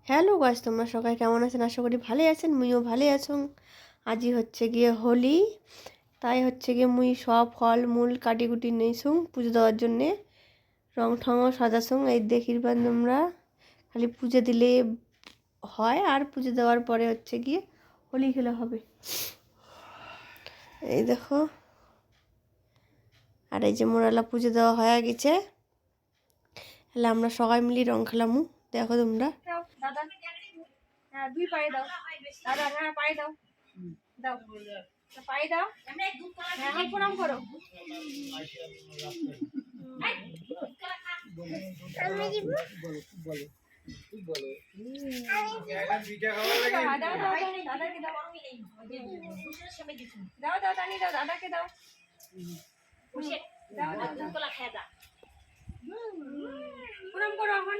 Hello guys, তোমরা সবাই কেমন আছেন? আশা করি ভালোই আছেন, মুইও ভালোই আছো। আজই হচ্ছে গিয়ে হোলি, তাই হচ্ছে গিয়ে মুই সব ফল মূল কাটি কুটি নিয়েছুং পুজো দেওয়ার জন্যে। রং ঠঙও সাজাছুং। এই দেখির পান তোমরা, খালি পুজো দিলে হয়, আর পুজো দেওয়ার পরে হচ্ছে গিয়ে হোলি খেলা হবে। এই দেখো, আর এই যে মোরালা পুজো দেওয়া হয়ে গেছে, তাহলে আমরা সবাই মিলে রং খেলামু। দেখো তোমরা, দাদা হ্যাঁ দুই পায়ে দাও, দাদা হ্যাঁ পায়ে দাও, দাও পায়ে দাও, হ্যাঁ হাত প্রণাম করো। দাও দাও টানি দাও, দাদাকে দাও, প্রণাম করো এখন।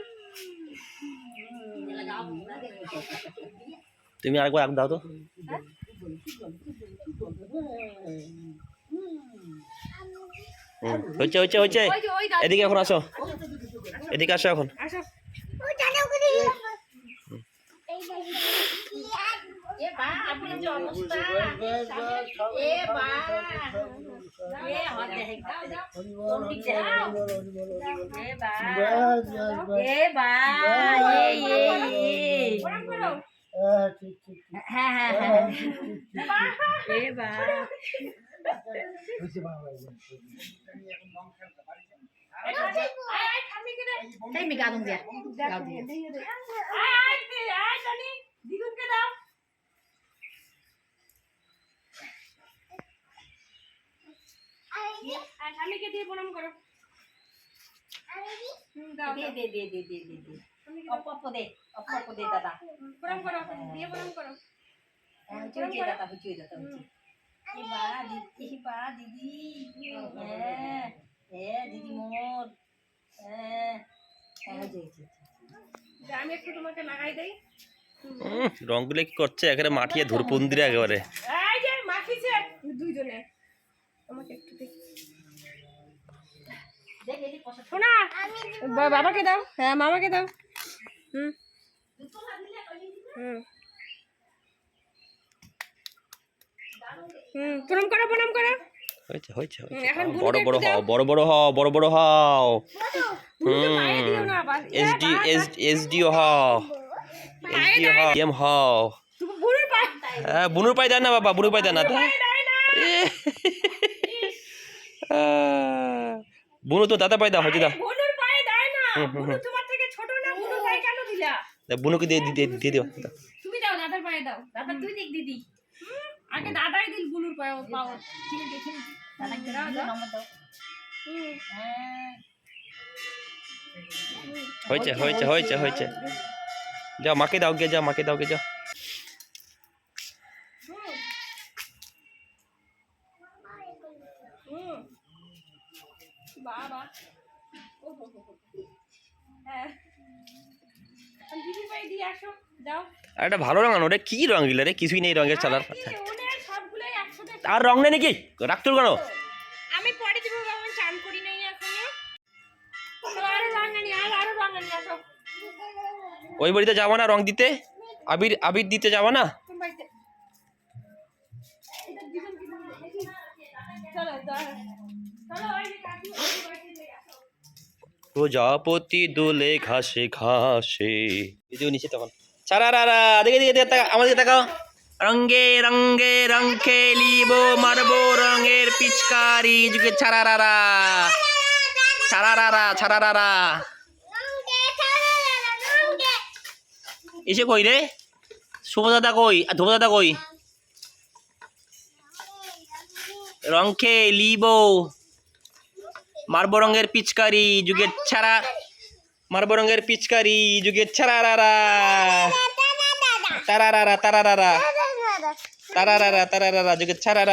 তুমি আরেকবার দাও তো। হচ্ছে হচ্ছে হচ্ছে এদিকে এখন আসো, এদিকে আসো এখন। হ্যাঁ হ্যাঁ হ্যাঁ স্বামীকে দিয়ে প্রণাম করো। দাদা প্রণাম করো, দিয়ে প্রণাম করো। আমি একটু তোমাকে লাগাই দেই। রংগুলো কি করছে এখানে মাটিয়ে ধুরপুন্দিরে একেবারে। এই যে মাখিছে দুইজনে, আমাকে একটু দেখি। শোনা বাবাকে দাও, হ্যাঁ মামাকে দাও। হুম হুম হুম প্রণাম করো, প্রণাম করো। হয়েছে হয়েছে বড় বড় হও, বড় বড় হও, বড় বড় হও। এসডিও হও, এসডিও হও, এম হও। হ্যাঁ বুনুর পায়ে দেন না বাবা, বুনুর পায়ে দেন না। বুনু তো দাদা পায়ে দাও, হচ্ছে দাও। বুনুকে দিয়ে দিয়ে দিয়ে দিও। তুমি দাও, দাদার পায়ে দাও। দাদা তুই দেখ দিদি, আগে দাদাই দিল বুনুর পায়ে পাও। ঠিক দেখি দাদাকে দাও, দাও দাও। হয়েছে হয়েছে হয়েছে হয়েছে। যাও মাকে দাও গে, যাও মাকে দাও গে, যাও। বাবা দিদি পায়ে দিয়ে আসো, যাও। আর এটা ভালো রঙ আনো রে, কি রঙ গিলা রে, কিছুই নেই রঙের চালার। সবগুলোই একসাথে। আর রং নেই নাকি, রাখতো কেন? আমি পরে দিব বাবা, চান করি নাই এখনো। আরো রং আনি, আরো রং আনি, আসো। ওই বাড়িতে যাবো না রং দিতে, আবির আবির দিতে যাবো না। প্রজাপতি দোলে ঘাসে ঘাসে, নিচে তখন ছাড়া দেখে দেখে আমাদের তাকাও। রঙ্গে রঙ্গে রং খেলিব, মারবো রঙের পিচকারি, যুগে ছাড়া ছাড়া। এসে কই রে, শুভ দাদা কই, ধ্রুব দাদা কই? রং খেলিব, মারবো রঙের পিচকারি, যুগের ছাড়া, মারবো রঙের পিচকারি, যুগের ছাড়া তারারা যুগের ছাড়া,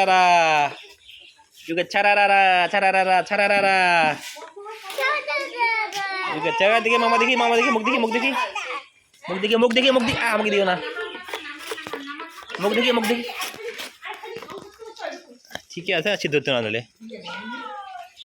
যুগের ছাড়া। যুগের ছাড়া দিকে মামা দেখি মুখ দেখি আমাকে দিও না, মুখ দেখি ঠিকই আছে, সিদ্ধ না দিলে।